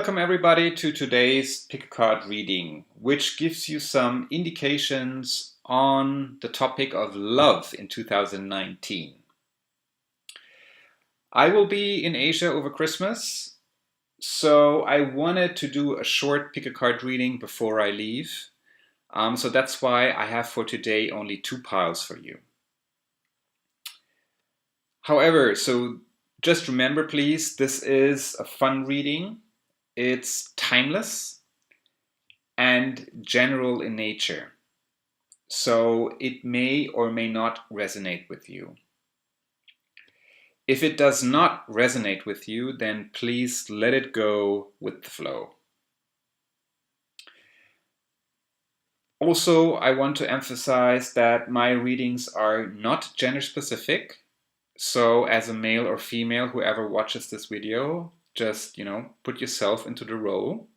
Welcome everybody to today's pick a card reading, which gives you some indications on the topic of love in 2019. I will be in Asia over Christmas, so I wanted to do a short pick a card reading before I leave. So that's why I have for today only 2 piles for you. However, so just remember please, this is a fun reading. It's timeless and general in nature, so it may or may not resonate with you. If it does not resonate with you, then please let it go with the flow. Also, I want to emphasize that my readings are not gender specific, so as a male or female, whoever watches this video, just, put yourself into the role.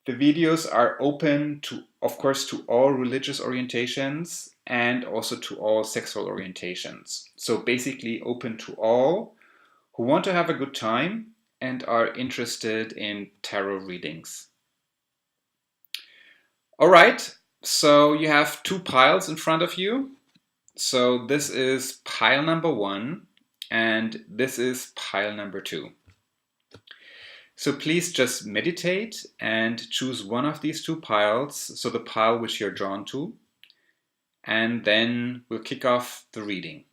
The videos are open to, of course, to all religious orientations and also to all sexual orientations. So basically open to all who want to have a good time and are interested in tarot readings. All right, so you have 2 piles in front of you. So this is pile number 1 and this is pile number 2. So please just meditate and choose one of these 2 piles, so the pile which you're drawn to, and then we'll kick off the reading.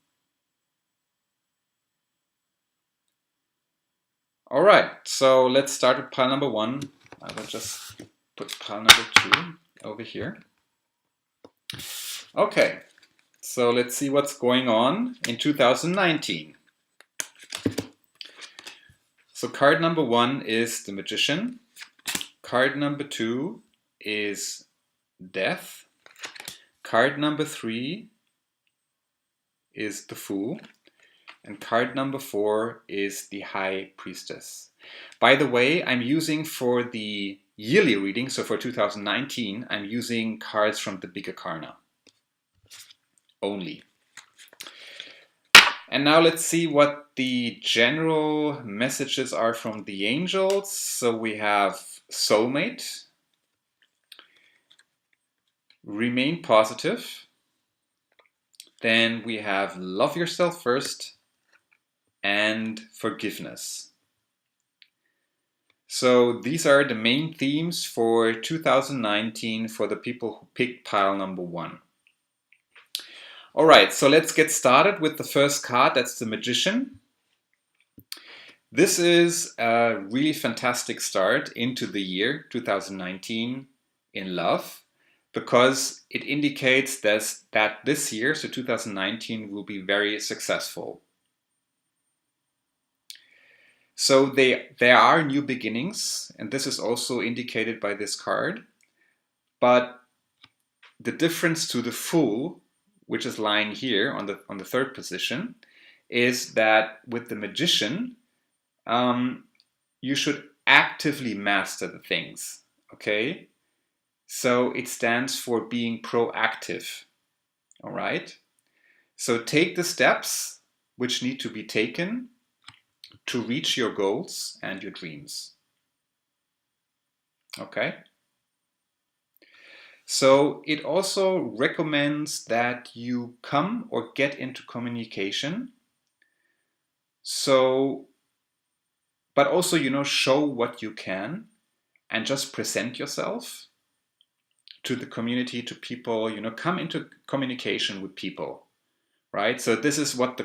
All right, so let's start with pile number 1. I will just put pile number 2 over here. Okay, so let's see what's going on in 2019. So card number 1 is the Magician. Card number 2 is Death. Card number 3 is the Fool. And card number 4 is the High Priestess. By the way, I'm using for the yearly reading, so for 2019, I'm using cards from the Big Arcana only. And now let's see what the general messages are from the angels. So we have soulmate, remain positive. Then we have love yourself first and forgiveness. So these are the main themes for 2019 for the people who picked pile number 1. All right, so let's get started with the first card. That's the Magician. This is a really fantastic start into the year 2019 in love, because it indicates that this year, so 2019, will be very successful. So there are new beginnings, and this is also indicated by this card. But the difference to the Fool, which is lying here on the 3rd position, is that with the Magician, you should actively master the things, okay? So it stands for being proactive, all right? So take the steps which need to be taken to reach your goals and your dreams, okay? So it also recommends that you come or get into communication. So, but also, show what you can and just present yourself to the community, to people, come into communication with people, right? So this is what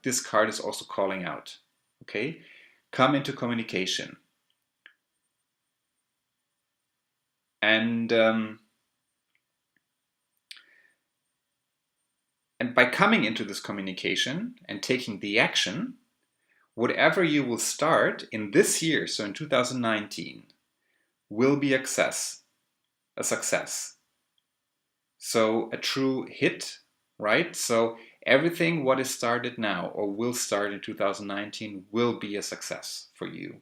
this card is also calling out, okay? Come into communication. And by coming into this communication and taking the action, whatever you will start in this year, so in 2019, will be a success. So a true hit, right? So everything what is started now or will start in 2019 will be a success for you.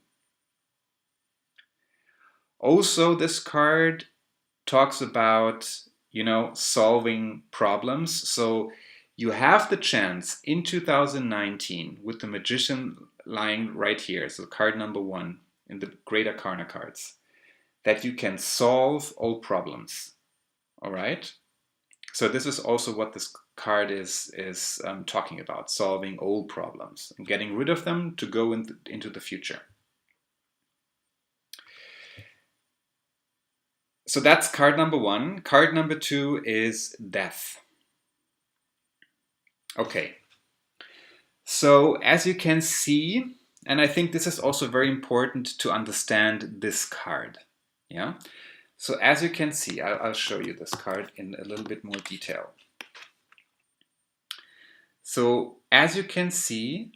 Also, this card talks about, solving problems. So you have the chance in 2019 with the Magician lying right here, so card number 1 in the Great Arcana cards, that you can solve old problems. All right. So this is also what this card is talking about: solving old problems and getting rid of them to go into the future. So that's card number 1. Card number 2 is death. Okay. So as you can see, and I think this is also very important to understand this card. Yeah. So as you can see, I'll show you this card in a little bit more detail. So as you can see,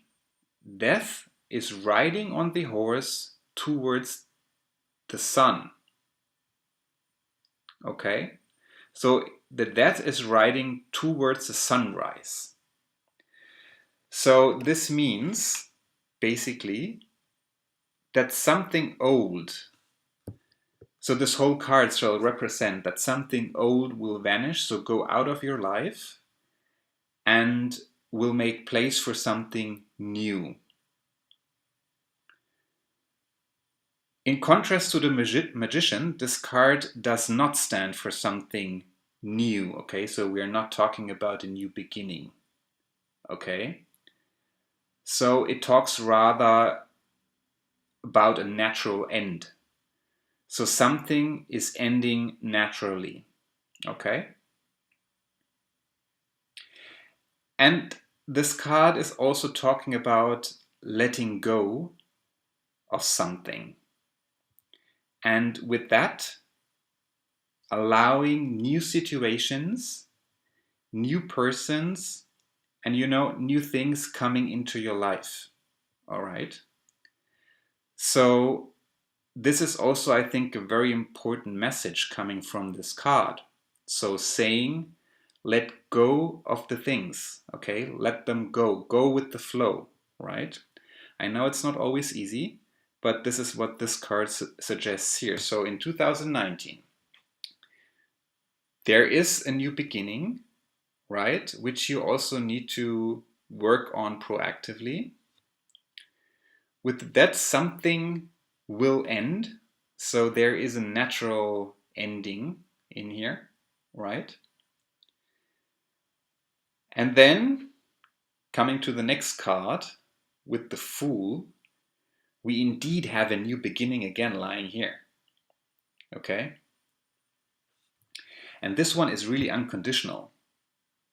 death is riding on the horse towards the sun. Okay, so the death is riding towards the sunrise. So this means basically that something old, so this whole card shall represent that something old will vanish, so go out of your life, and will make place for something new. In contrast to the magician, this card does not stand for something new, okay? So we are not talking about a new beginning, okay? So it talks rather about a natural end. So something is ending naturally, okay? And this card is also talking about letting go of something. And with that, allowing new situations, new persons, and new things coming into your life. All right. So this is also, I think, a very important message coming from this card. So saying, let go of the things, okay? Let them go. Go with the flow, right? I know it's not always easy, but this is what this card suggests here. So in 2019, there is a new beginning, right? Which you also need to work on proactively. With that, something will end. So there is a natural ending in here, right? And then coming to the next card with the Fool, we indeed have a new beginning again lying here. Okay? And this one is really unconditional.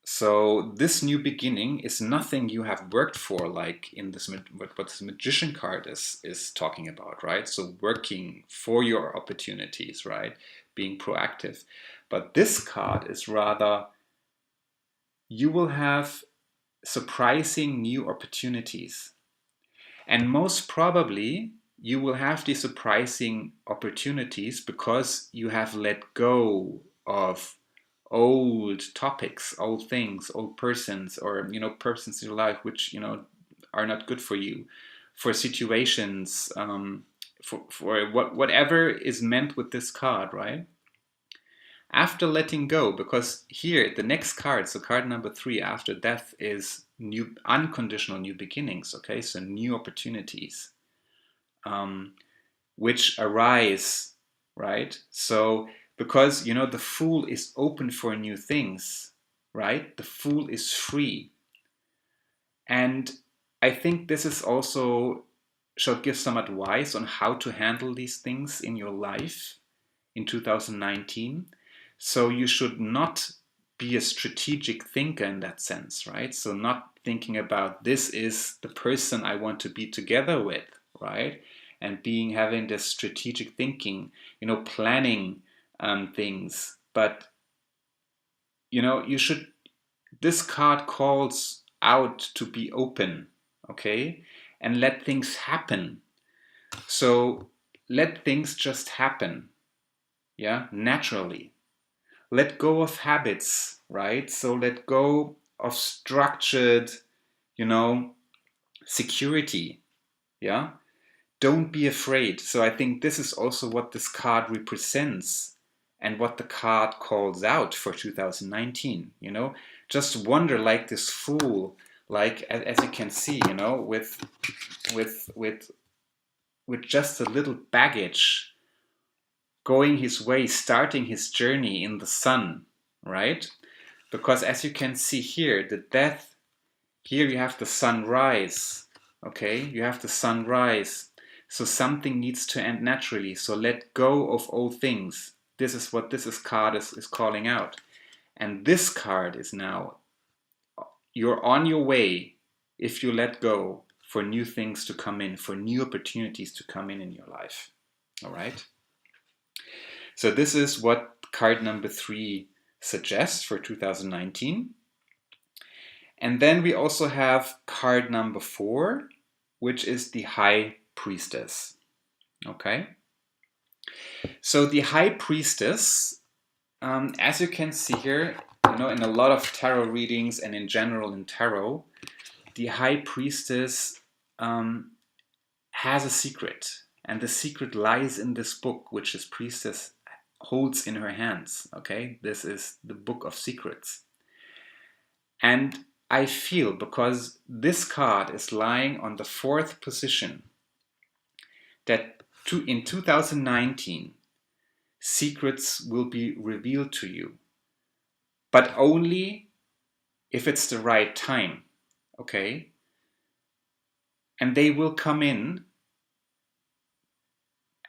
So this new beginning is nothing you have worked for, like in this what this magician card is talking about, right? So working for your opportunities, right? Being proactive. But this card is rather, you will have surprising new opportunities. And most probably you will have these surprising opportunities because you have let go of old topics, old things, old persons, or persons in your life which are not good for you, for situations, for whatever is meant with this card, right? After letting go, because here the next card, so card number 3 after death, is new, unconditional new beginnings. Okay, so new opportunities, which arise, right? So because the Fool is open for new things, right? The Fool is free. And I think this is also shall give some advice on how to handle these things in your life in 2019. So you should not be a strategic thinker in that sense, right? So not thinking about this is the person I want to be together with, right? And having this strategic thinking, planning things. But you should. This card calls out to be open, okay, and let things happen. So let things just happen, yeah, naturally. Let go of habits, right? So let go of structured, security, yeah? Don't be afraid. So I think this is also what this card represents and what the card calls out for 2019, Just wonder like this Fool, like as you can see, with with just a little baggage, going his way, starting his journey in the sun, right? Because as you can see here, the death, here you have the sunrise, okay? You have the sunrise. So something needs to end naturally. So let go of all things. This is what card is calling out. And this card is now, you're on your way if you let go for new things to come in, for new opportunities to come in your life. All right? So this is what card number 3 suggests for 2019. And then we also have card number 4, which is the High Priestess. Okay? So the High Priestess, as you can see here, in a lot of tarot readings and in general in tarot, the High Priestess has a secret. And the secret lies in this book, which this priestess holds in her hands. Okay? This is the Book of Secrets. And I feel, because this card is lying on the 4th position, that in 2019, secrets will be revealed to you, but only if it's the right time, okay? And they will come in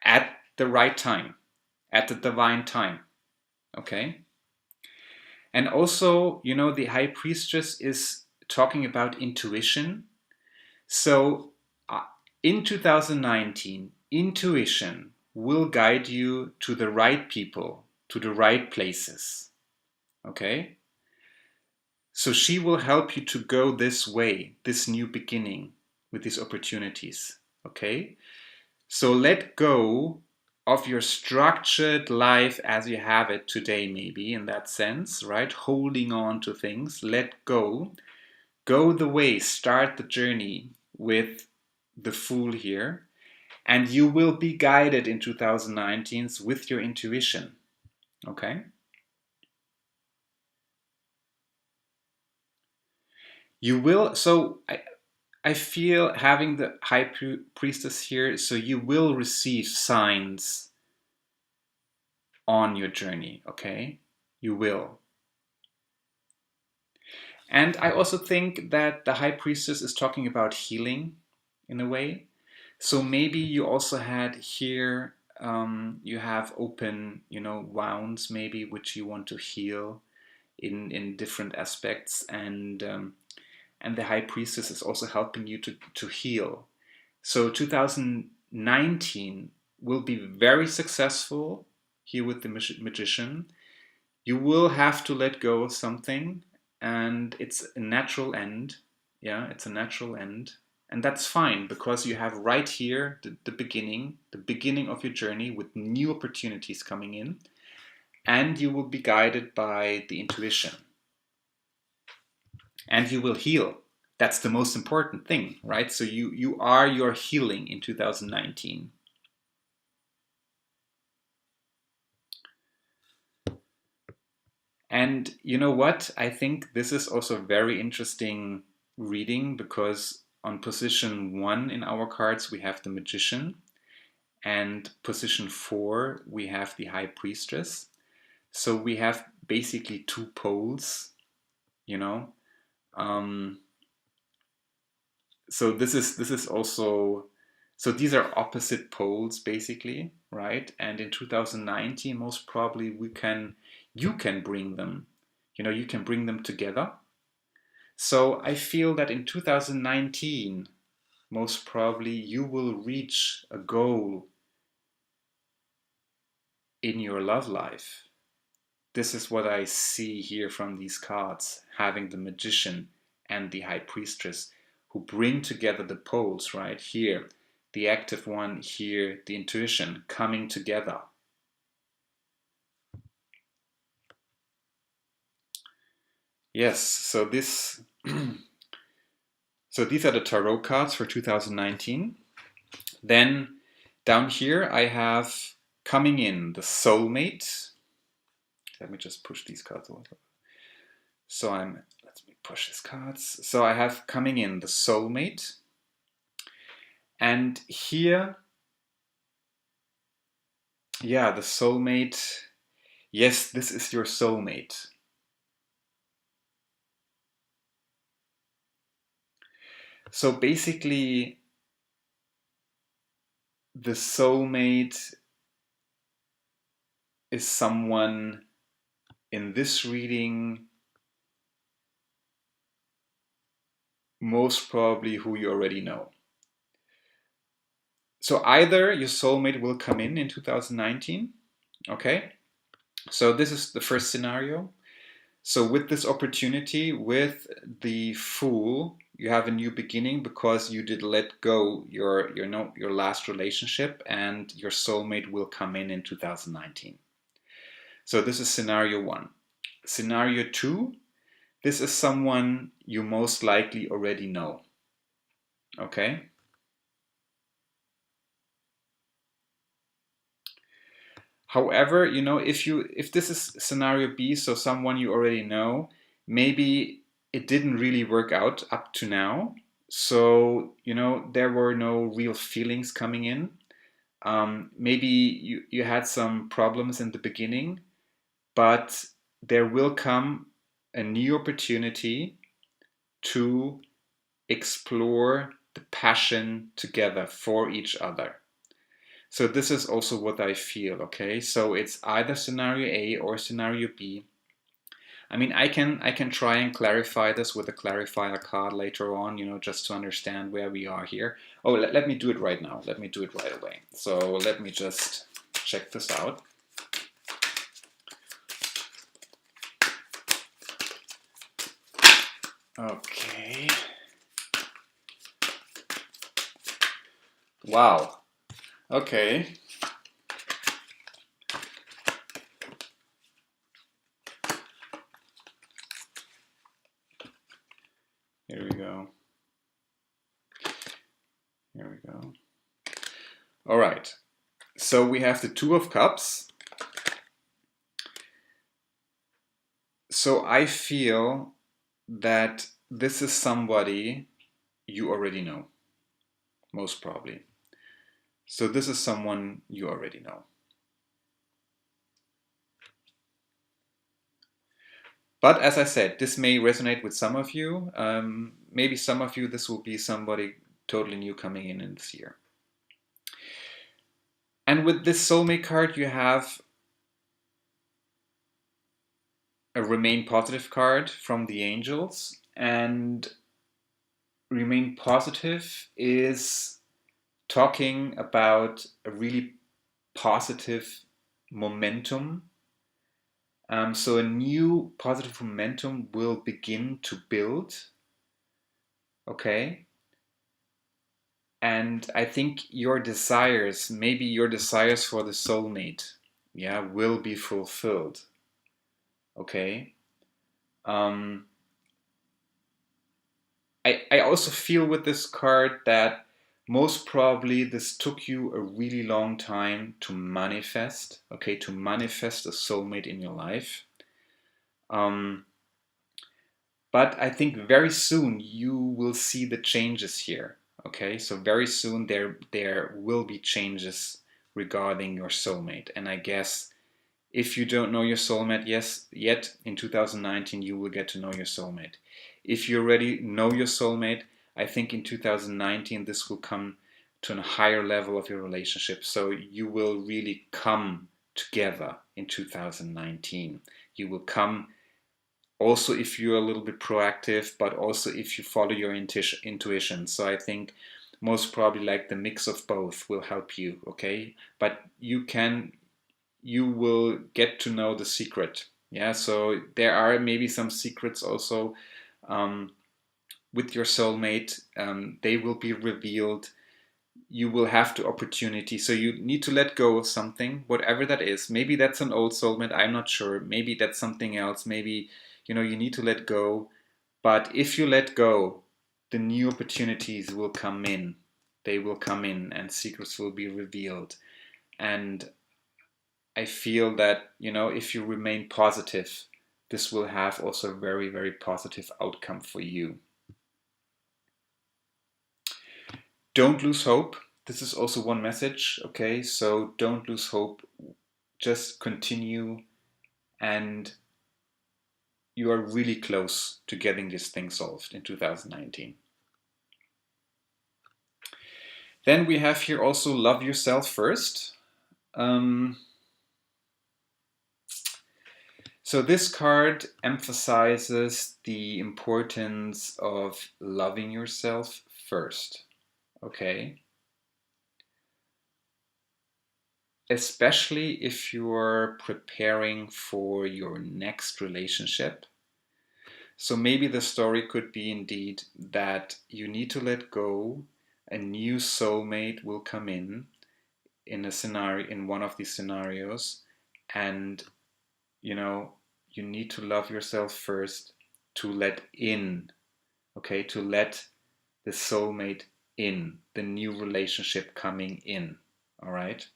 at the right time, at the divine time, okay? And also, the High Priestess is talking about intuition. So in 2019, intuition will guide you to the right people, to the right places, okay? So she will help you to go this way, this new beginning with these opportunities, okay? So let go of your structured life as you have it today, maybe in that sense, right? Holding on to things, let go. Go the way, start the journey with the Fool here, and you will be guided in 2019 with your intuition, okay? You will, so I feel having the High Priestess here, so you will receive signs on your journey, okay? You will. And I also think that the High Priestess is talking about healing in a way. So maybe you also had here, you have open, wounds maybe, which you want to heal in different aspects. And the High Priestess is also helping you to heal. So 2019 will be very successful here with the Magician. You will have to let go of something, and it's a natural end. Yeah, it's a natural end. And that's fine, because you have right here the beginning of your journey with new opportunities coming in, and you will be guided by the intuition. And you will heal. That's the most important thing, right? So you are your healing in 2019. And you know what? I think this is also a very interesting reading, because on position 1 in our cards we have the Magician, and position 4 we have the High Priestess. So we have basically 2 poles, so this is also, so these are opposite poles basically, right? And in 2019, most probably you can bring them, you can bring them together. So I feel that in 2019, most probably you will reach a goal in your love life. This is what I see here from these cards, having the Magician and the High Priestess, who bring together the poles, right? Here, the active one, here, the intuition, coming together. Yes, so so these are the tarot cards for 2019. Then down here I have coming in the Soulmate. Let me just push these cards over. So let me push these cards. So I have coming in the Soulmate. And here Yeah, the soulmate. Yes, this is your soulmate. So basically, the soulmate is someone in this reading, most probably who you already know. So either your soulmate will come in 2019, okay? So this is the first scenario. So with this opportunity, with the Fool, you have a new beginning because you did let go your last relationship, and your soulmate will come in 2019. So this is scenario one. Scenario two, this is someone you most likely already know. Okay? However, if this is scenario B, so someone you already know, maybe it didn't really work out up to now. So, there were no real feelings coming in. Maybe you had some problems in the beginning, but there will come a new opportunity to explore the passion together for each other. So this is also what I feel, okay? So it's either scenario A or scenario B. I mean, I can try and clarify this with a clarifier card later on, just to understand where we are here. Oh, let me do it right now. Let me do it right away. So let me just check this out. Okay. Wow. Okay. Here we go. Here we go. All right. So we have the Two of Cups. So I feel that this is somebody you already know, most probably. So this is someone you already know. But as I said, this may resonate with some of you. Maybe some of you, this will be somebody totally new coming in this year. And with this soulmate card, you have a remain positive card from the angels. And remain positive is talking about a really positive momentum. So a new positive momentum will begin to build. Okay. And I think your desires, maybe your desires for the soulmate, yeah, will be fulfilled. Okay. Um, I also feel with this card that most probably this took you a really long time to manifest, okay, to manifest a soulmate in your life. But I think very soon you will see the changes here. Okay, so very soon there will be changes regarding your soulmate. And I guess if you don't know your soulmate yet in 2019 you will get to know your soulmate. If you already know your soulmate, I think in 2019 this will come to a higher level of your relationship. So you will really come together in 2019. You will come also if you're a little bit proactive, but also if you follow your intuition. So I think most probably like the mix of both will help you, okay? But you will get to know the secret. Yeah, so there are maybe some secrets also with your soulmate. They will be revealed. You will have the opportunity. So you need to let go of something, whatever that is. Maybe that's an old soulmate, I'm not sure. Maybe that's something else. Maybe, you need to let go. But if you let go, the new opportunities will come in. They will come in and secrets will be revealed. And I feel that, if you remain positive, this will have also a very, very positive outcome for you. Don't lose hope. this is also one message, okay? So don't lose hope. Just continue, and you are really close to getting this thing solved in 2019. Then we have here also love yourself first. So this card emphasizes the importance of loving yourself first, okay? Especially if you're preparing for your next relationship. So maybe the story could be indeed that you need to let go, a new soulmate will come in a scenario, in one of these scenarios, and you know, you need to love yourself first to let in, okay, to let the soulmate in, the new relationship coming in, all right?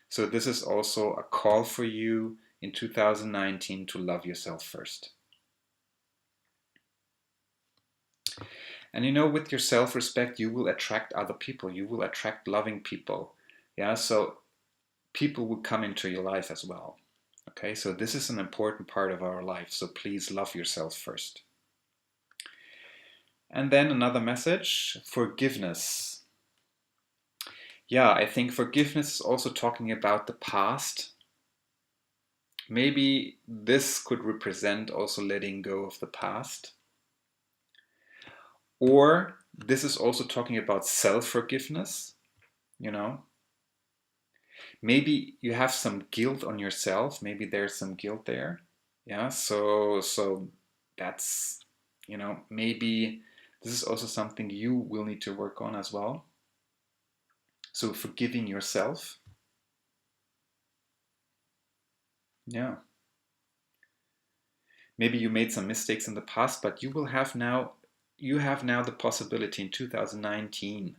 So this is also a call for you in 2019 to love yourself first. And you know, with your self-respect, you will attract other people. You will attract loving people. Yeah, so people will come into your life as well. Okay, so this is an important part of our life. So please love yourself first. And then another message, forgiveness. Yeah, I think forgiveness is also talking about the past. Maybe this could represent also letting go of the past. Or this is also talking about self-forgiveness, you know. Maybe you have some guilt on yourself. Maybe there's some guilt there. Yeah, so that's, you know, maybe this is also something you will need to work on as well. So forgiving yourself. Yeah. Maybe you made some mistakes in the past, but you have now the possibility in 2019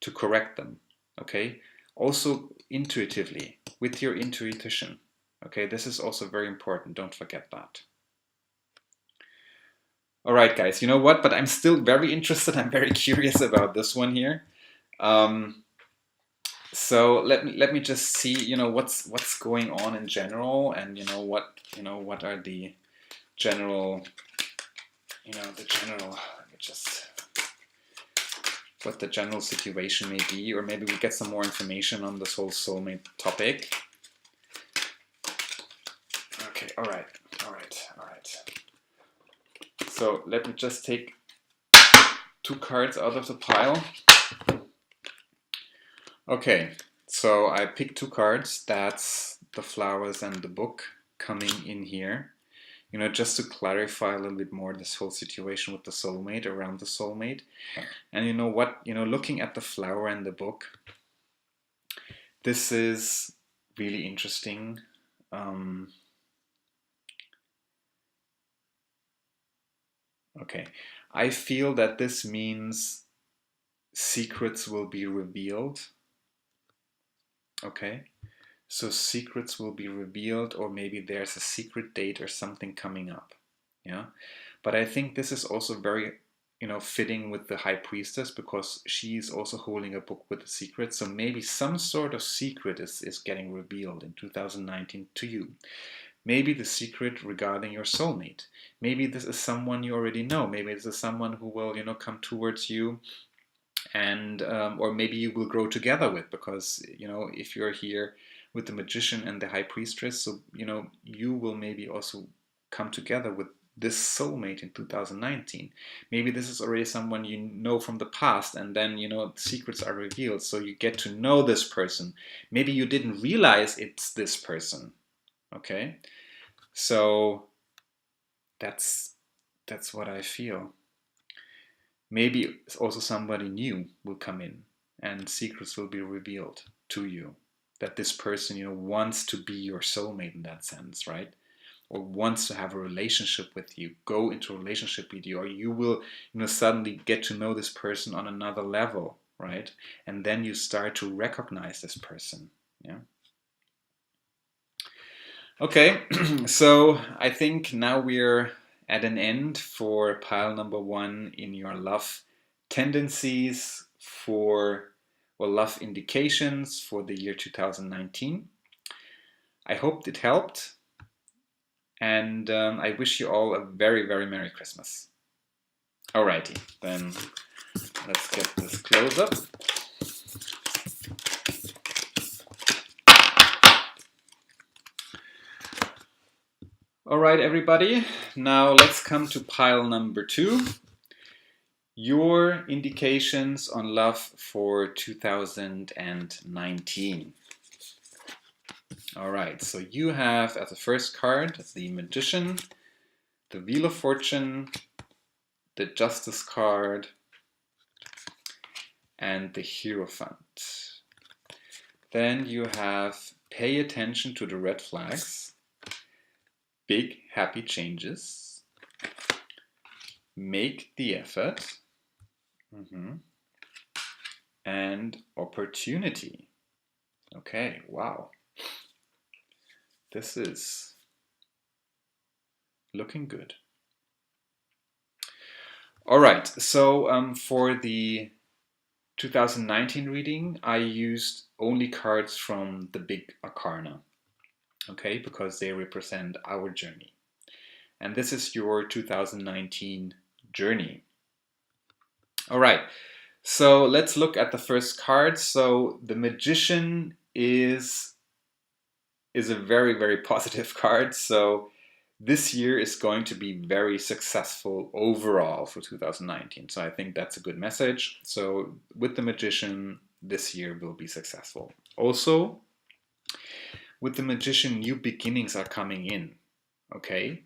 to correct them. Okay? Also intuitively, with your intuition. Okay, this is also very important. Don't forget that. All right, guys, you know what? But I'm still very interested. I'm very curious about this one here. So let me just see, you know, what's going on in general, and what are the general, let me just, what the general situation may be, or maybe we get some more information on this whole soulmate topic. Okay, all right. So let me just take 2 cards out of the pile. Okay, so I picked 2 cards. That's the flowers and the book coming in here. You know, just to clarify a little bit more this whole situation with the soulmate, around the soulmate. And you know what? You know, looking at the flower and the book, this is really interesting. Okay, I feel that this means secrets will be revealed. Okay, so secrets will be revealed, or maybe there's a secret date or something coming up. Yeah, but I think this is also very, you know, fitting with the high priestess, because she's also holding a book with a secret. So maybe some sort of secret is getting revealed in 2019 to you. Maybe the secret regarding your soulmate. Maybe this is someone you already know. Maybe this is someone who will, you know, come towards you, and or maybe you will grow together with, because, you know, if you're here with the magician and the high priestess, so, you know, you will maybe also come together with this soulmate in 2019. Maybe this is already someone you know from the past, and then, you know, secrets are revealed, so you get to know this person. Maybe you didn't realize it's this person. Okay, so that's what I feel. Maybe also somebody new will come in, and secrets will be revealed to you, that this person, you know, wants to be your soulmate in that sense, right? Or wants to have a relationship with you, go into a relationship with you, or you will, you know, suddenly get to know this person on another level, right? And then you start to recognize this person. Yeah. Okay, so I think now we're at an end for pile number 1 in your love tendencies for or love indications for the year 2019. I hope it helped, and I wish you all a very, very Merry Christmas. Alrighty, then let's get this close up. All right, everybody, now let's come to pile number 2. Your indications on love for 2019. All right, so you have as a first card the Magician, the Wheel of Fortune, the Justice card, and the Hierophant. Then you have Pay Attention to the Red Flags, Big Happy Changes, Make the Effort, and Opportunity. Okay, wow. This is looking good. All right, so for the 2019 reading, I used only cards from the big arcana, okay, because they represent our journey. And this is your 2019 journey. All right, so let's look at the first card. So the Magician is a very, very positive card. So this year is going to be very successful overall for 2019. So I think that's a good message. So with the Magician, this year will be successful. Also, with the Magician, new beginnings are coming in, okay?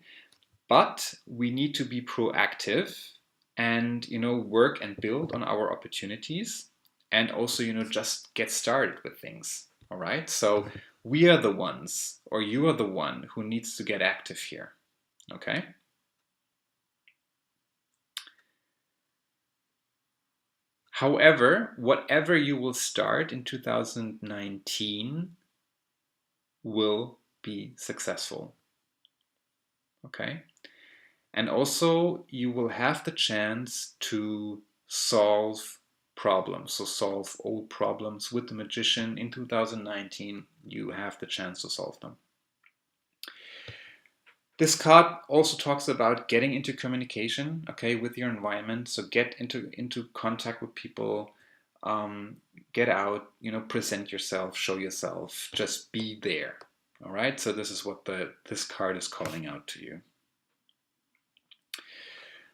But we need to be proactive and, work and build on our opportunities, and also, just get started with things, all right? So we are the ones, or you are the one who needs to get active here, okay? However, whatever you will start in 2019 will be successful, okay? And also, you will have the chance to solve problems. So solve old problems with the Magician in 2019. You have the chance to solve them. This card also talks about getting into communication, okay, with your environment. So get into contact with people, get out, present yourself, show yourself, just be there. All right. So this is what this card is calling out to you.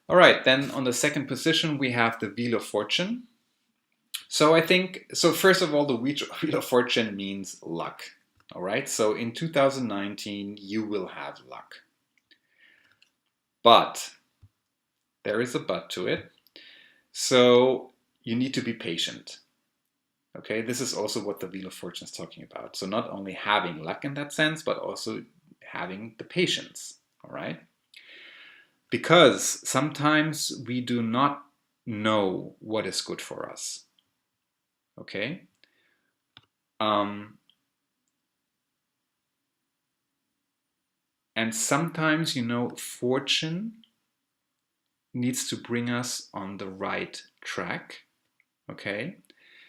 All right, then on the second position, we have the Wheel of Fortune. So first of all, the Wheel of Fortune means luck. All right, so in 2019, you will have luck. But there is a but to it. So you need to be patient. Okay, this is also what the Wheel of Fortune is talking about. So not only having luck in that sense, but also having the patience. All right. Because sometimes we do not know what is good for us, okay? And sometimes, fortune needs to bring us on the right track, okay?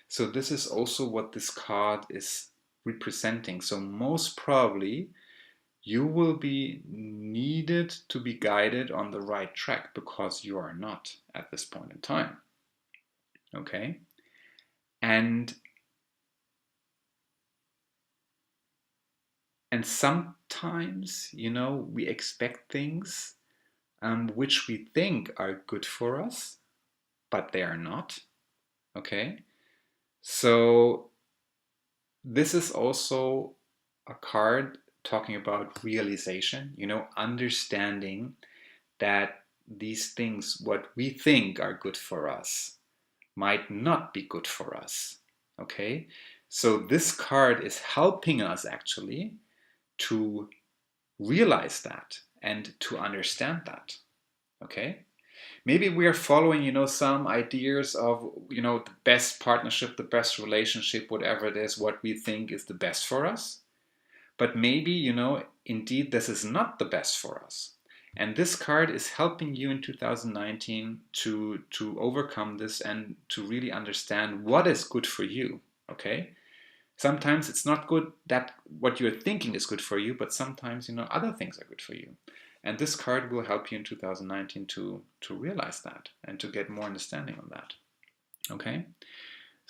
So this is also what this card is representing. So most probably, you will be needed to be guided on the right track because you are not at this point in time. Okay? And sometimes, we expect things which we think are good for us, but they are not. Okay? So this is also a card talking about realization, understanding that these things, what we think are good for us, might not be good for us, okay? So this card is helping us actually to realize that and to understand that, okay? Maybe we are following, some ideas of, the best partnership, the best relationship, whatever it is, what we think is the best for us. But maybe, indeed, this is not the best for us. And this card is helping you in 2019 to overcome this and to really understand what is good for you, okay? Sometimes it's not good that what you're thinking is good for you, but sometimes, other things are good for you. And this card will help you in 2019 to realize that and to get more understanding on that, okay?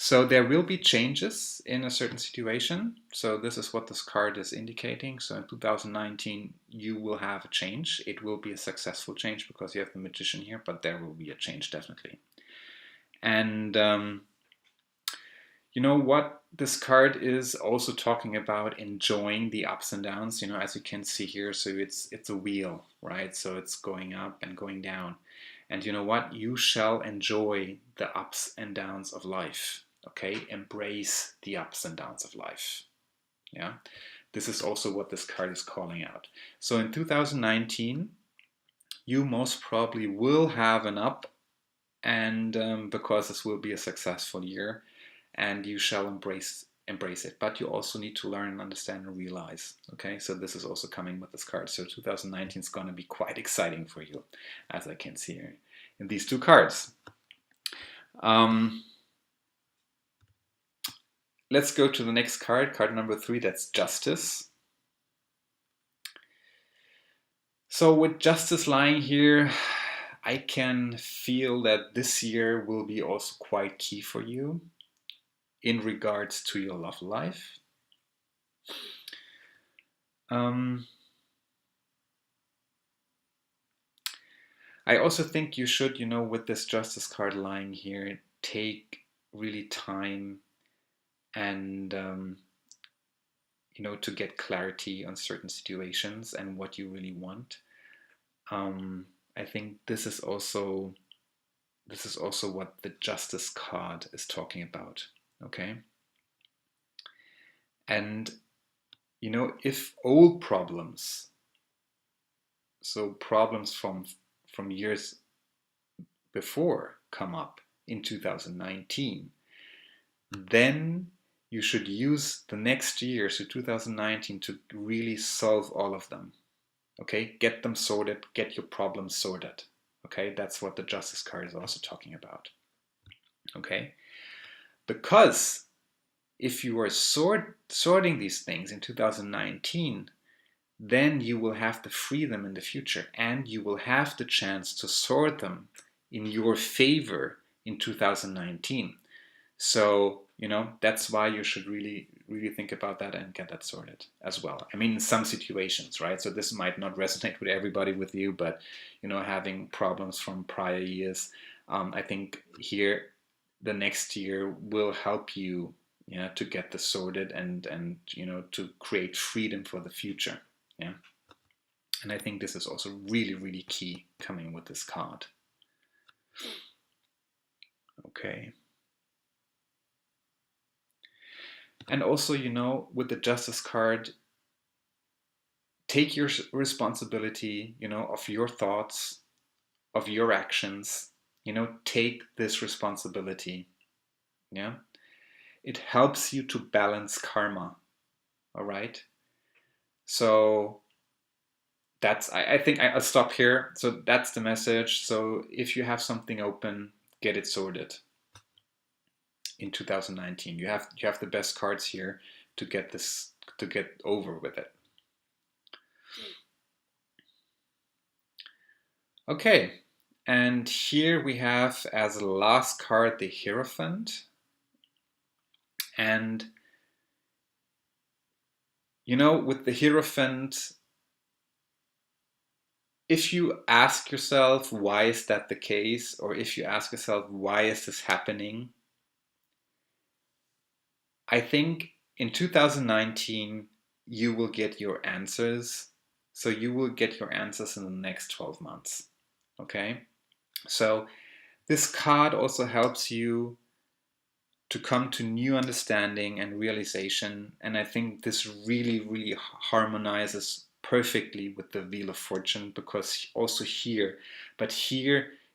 So there will be changes in a certain situation. So this is what this card is indicating. So in 2019, you will have a change. It will be a successful change because you have the Magician here, but there will be a change definitely. And you know what? This card is also talking about enjoying the ups and downs, as you can see here. So it's a wheel, right? So it's going up and going down. And you know what? You shall enjoy the ups and downs of life. Okay, embrace the ups and downs of life. Yeah, this is also what this card is calling out. So in 2019, you most probably will have an up, and because this will be a successful year, and you shall embrace it. But you also need to learn and understand and realize. Okay, so this is also coming with this card. So 2019 is going to be quite exciting for you, as I can see here in these two cards. Let's go to the next card, card number 3, that's Justice. So with Justice lying here, I can feel that this year will be also quite key for you in regards to your love life. I also think you should, with this Justice card lying here, take really time and to get clarity on certain situations and what you really want. I think this is also what the Justice card is talking about, okay? And if old problems, so problems from years before, come up in 2019, then you should use the next year, so 2019, to really solve all of them. Okay, get them sorted, get your problems sorted. Okay, that's what the Justice card is also talking about. Okay, because if you are sorting these things in 2019, then you will have the freedom in the future, and you will have the chance to sort them in your favor in 2019. So, that's why you should really, really think about that and get that sorted as well. I mean, in some situations, right? So this might not resonate with everybody with you, but, having problems from prior years, I think here the next year will help you, to get this sorted and to create freedom for the future. Yeah. And I think this is also really, really key coming with this card. Okay. And also, with the Justice card, take your responsibility, of your thoughts, of your actions, take this responsibility. Yeah. It helps you to balance karma. All right. So I think I'll stop here. So that's the message. So if you have something open, get it sorted in 2019. You have the best cards here to get over with it. Okay, and here we have as a last card the Hierophant. And with the Hierophant, if you ask yourself why is that the case, or if you ask yourself why is this happening, I think in 2019 you will get your answers. So you will get your answers in the next 12 months. Okay? So this card also helps you to come to new understanding and realization. And I think this really, really harmonizes perfectly with the Wheel of Fortune, because also here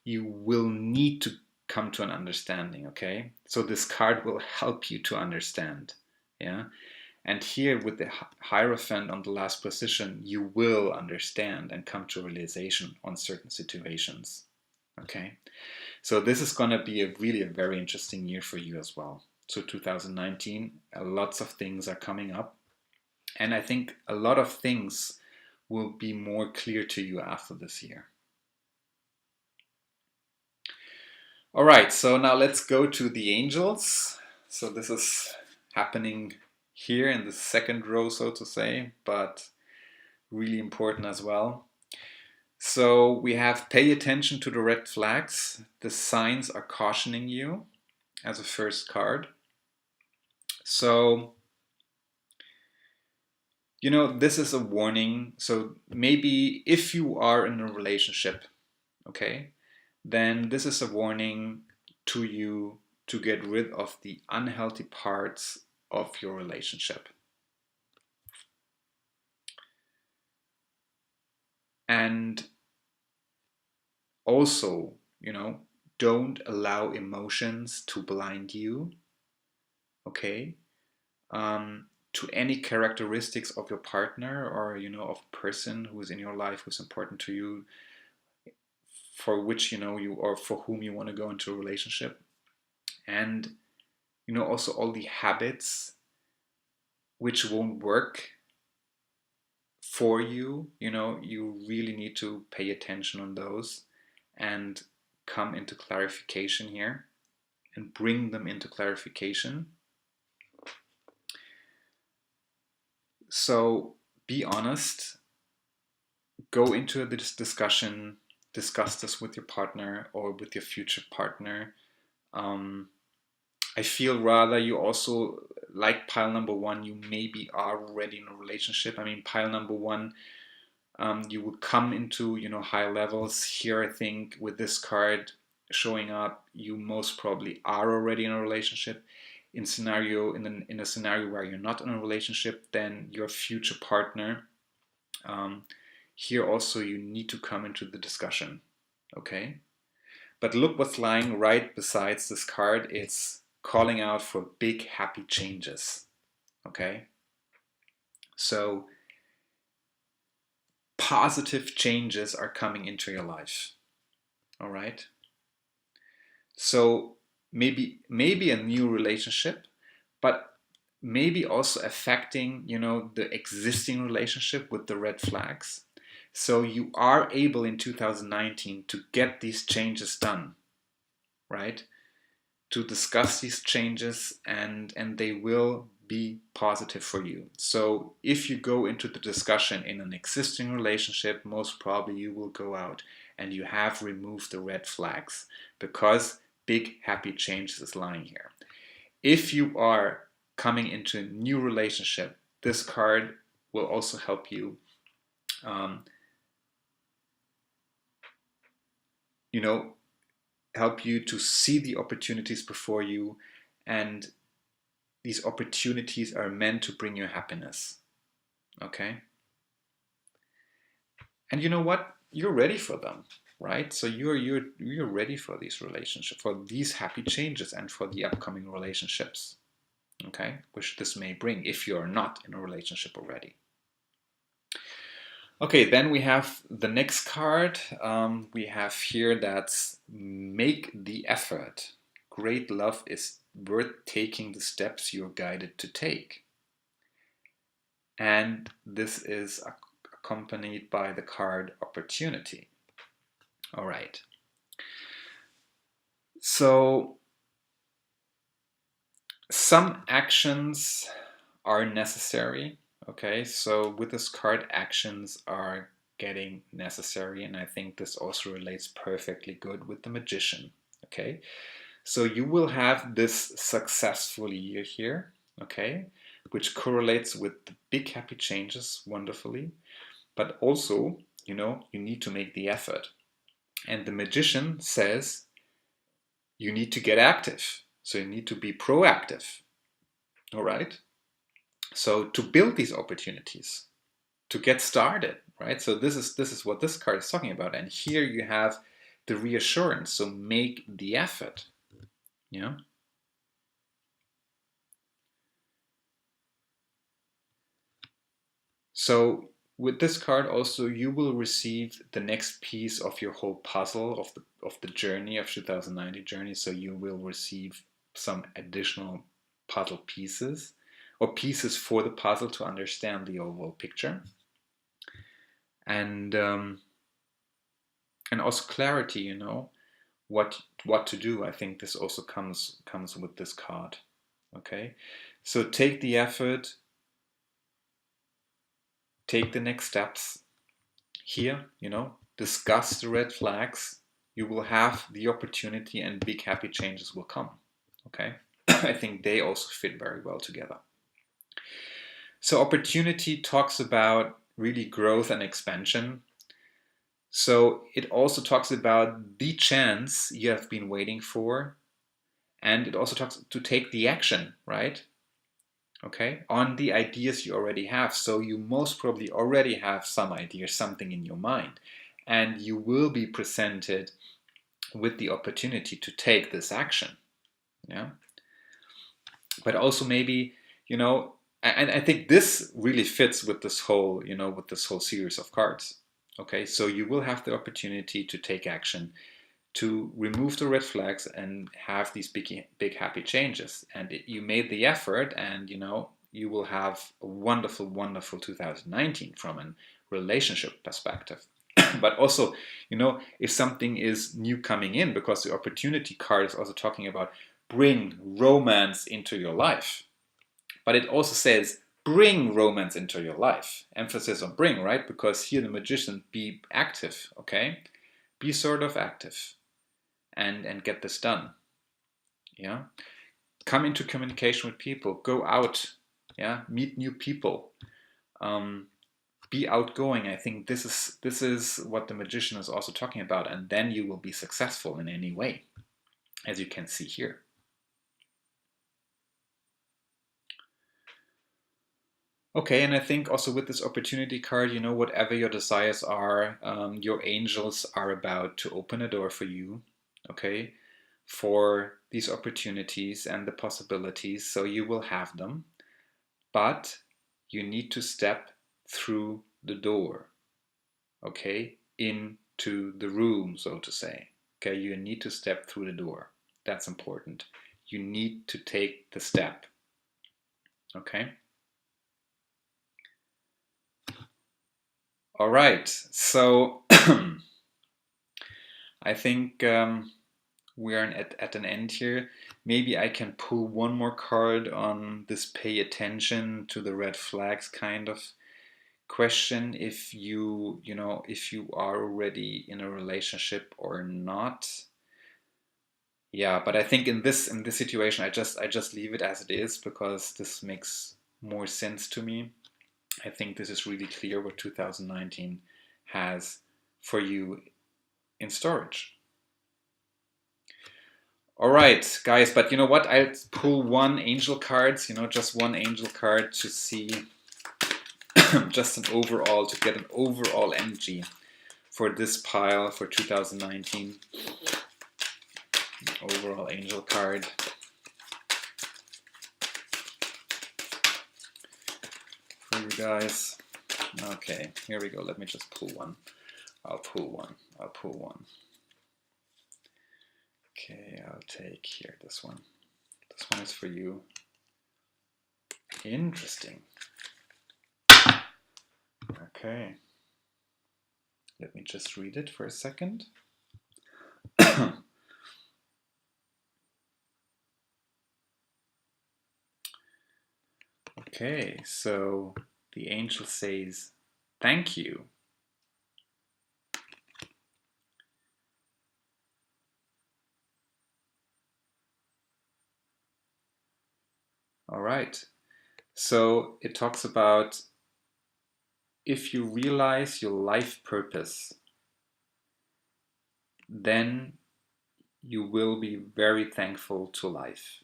you will need to come to an understanding, okay? So this card will help you to understand, yeah? And here with the Hierophant on the last position, you will understand and come to realization on certain situations. Okay, so this is going to be a very interesting year for you as well. So 2019, lots of things are coming up. And I think a lot of things will be more clear to you after this year. All right, so now let's go to the angels. So this is happening here in the second row, so to say, but really important as well. So we have pay attention to the red flags. The signs are cautioning you as a first card. So, you know, this is a warning. So maybe if you are in a relationship, okay, then this is a warning to you to get rid of the unhealthy parts of your relationship. And also, you know, don't allow emotions to blind you, okay, to any characteristics of your partner or, you know, of a person who is in your life who's important to you, for which, you know, you or for whom you want to go into a relationship. And, you know, also all the habits which won't work for you, you know, you really need to pay attention on those and come into clarification here and bring them into clarification. So be honest, go into this discussion, discuss this with your partner or with your future partner. I feel rather you also, like pile number one, you maybe are already in a relationship. I mean, pile number one, you would come into, you know, high levels. Here, I think with this card showing up, you most probably are already in a relationship. In a scenario where you're not in a relationship, then your future partner, here also you need to come into the discussion, okay? But look what's lying right besides this card. It's calling out for big happy changes, okay? So positive changes are coming into your life, all right? So maybe a new relationship, but maybe also affecting, you know, the existing relationship with the red flags. So you are able in 2019 to get these changes done, right? To discuss these changes, and they will be positive for you. So if you go into the discussion in an existing relationship, most probably you will go out and you have removed the red flags because big happy changes is lying here. If you are coming into a new relationship, this card will also help you, you know, help you to see the opportunities before you, and these opportunities are meant to bring you happiness. Okay? And you know what? You're ready for them, right? So you're ready for these relationships, for these happy changes, and for the upcoming relationships. Okay? Which this may bring if you're not in a relationship already. Okay, then we have the next card. We have here that's make the effort. Great love is worth taking the steps you're guided to take. And this is accompanied by the card opportunity. All right. So some actions are necessary. Okay, so with this card, actions are getting necessary, and I think this also relates perfectly good with the Magician. Okay, so you will have this successful year here, okay, which correlates with the big happy changes wonderfully, but also, you know, you need to make the effort. And the Magician says you need to get active, so you need to be proactive. All right. So to build these opportunities, to get started, right? So this is what this card is talking about. And here you have the reassurance. So make the effort. Yeah. So with this card also you will receive the next piece of your whole puzzle of the journey of 2019 journey. So you will receive some additional puzzle pieces or pieces for the puzzle to understand the overall picture. And also clarity, you know, what to do. I think this also comes with this card. Okay, so take the effort, take the next steps here, you know, discuss the red flags. You will have the opportunity and big happy changes will come. Okay, I think they also fit very well together. So opportunity talks about really growth and expansion. So it also talks about the chance you have been waiting for, and it also talks to take the action, right? Okay, on the ideas you already have. So you most probably already have some idea, something in your mind, and you will be presented with the opportunity to take this action. Yeah, but also maybe, you know, and I think this really fits with this whole, you know, with this whole series of cards. Okay, so you will have the opportunity to take action, to remove the red flags and have these big happy changes. And you made the effort, and you know, you will have a wonderful, wonderful 2019 from a relationship perspective. But also, you know, if something is new coming in, because the opportunity card is also talking about bring romance into your life. But it also says bring romance into your life. Emphasis on bring, right? Because here the magician, be active, okay? Be sort of active and get this done. Yeah. Come into communication with people. Go out. Yeah. Meet new people. Be outgoing. I think this is what the magician is also talking about, and then you will be successful in any way, as you can see here. Okay, and I think also with this opportunity card, you know, whatever your desires are, your angels are about to open a door for you, okay, for these opportunities and the possibilities. So you will have them, but you need to step through the door, okay, into the room, so to say. Okay, you need to step through the door. That's important. You need to take the step, okay? All right, so I think we are at an end here. Maybe I can pull one more card on this pay attention to the red flags kind of question, if you know, if you are already in a relationship or not. Yeah, but I think in this situation, I just leave it as it is, because this makes more sense to me. I think this is really clear what 2019 has for you in storage. All right, guys, but you know what? I'll pull one angel card, you know, just one angel card to see just an overall, to get an overall energy for this pile for 2019. Overall angel card. For you guys. Okay, here we go. Let me just pull one. I'll pull one. Okay, I'll take here this one. This one is for you. Interesting. Okay. Let me just read it for a second. Okay, so the angel says, thank you. All right, so it talks about if you realize your life purpose, then you will be very thankful to life.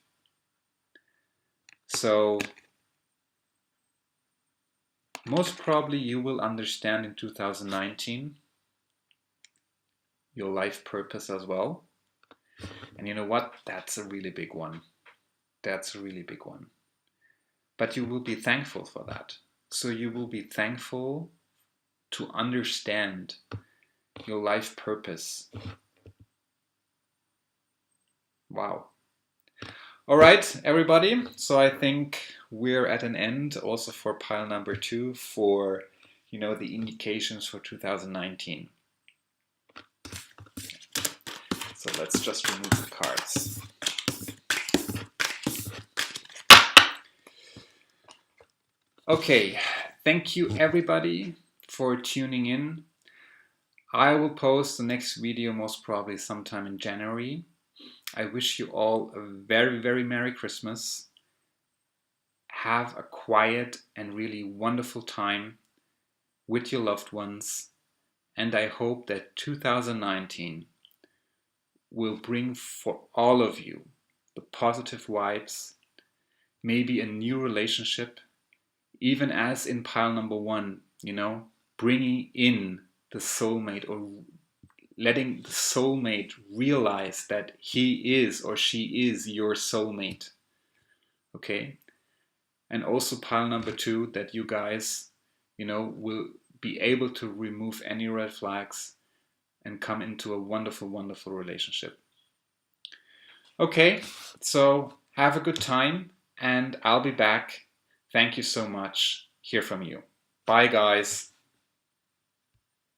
So most probably you will understand in 2019 your life purpose as well. And you know what? That's a really big one. That's a really big one. But you will be thankful for that. so you will be thankful to understand your life purpose. Wow. All right, everybody. So I think we're at an end also for pile number 2 for, the indications for 2019. So let's just remove the cards. Okay, thank you everybody for tuning in. I will post the next video most probably sometime in January. I wish you all a very, very Merry Christmas. Have a quiet and really wonderful time with your loved ones. And I hope that 2019 will bring for all of you the positive vibes, maybe a new relationship, even as in pile number 1, bringing in the soulmate or letting the soulmate realize that he is or she is your soulmate. Okay? And also pile number 2, that you guys, will be able to remove any red flags and come into a wonderful, wonderful relationship. Okay, so have a good time and I'll be back. Thank you so much. Hear from you. Bye, guys.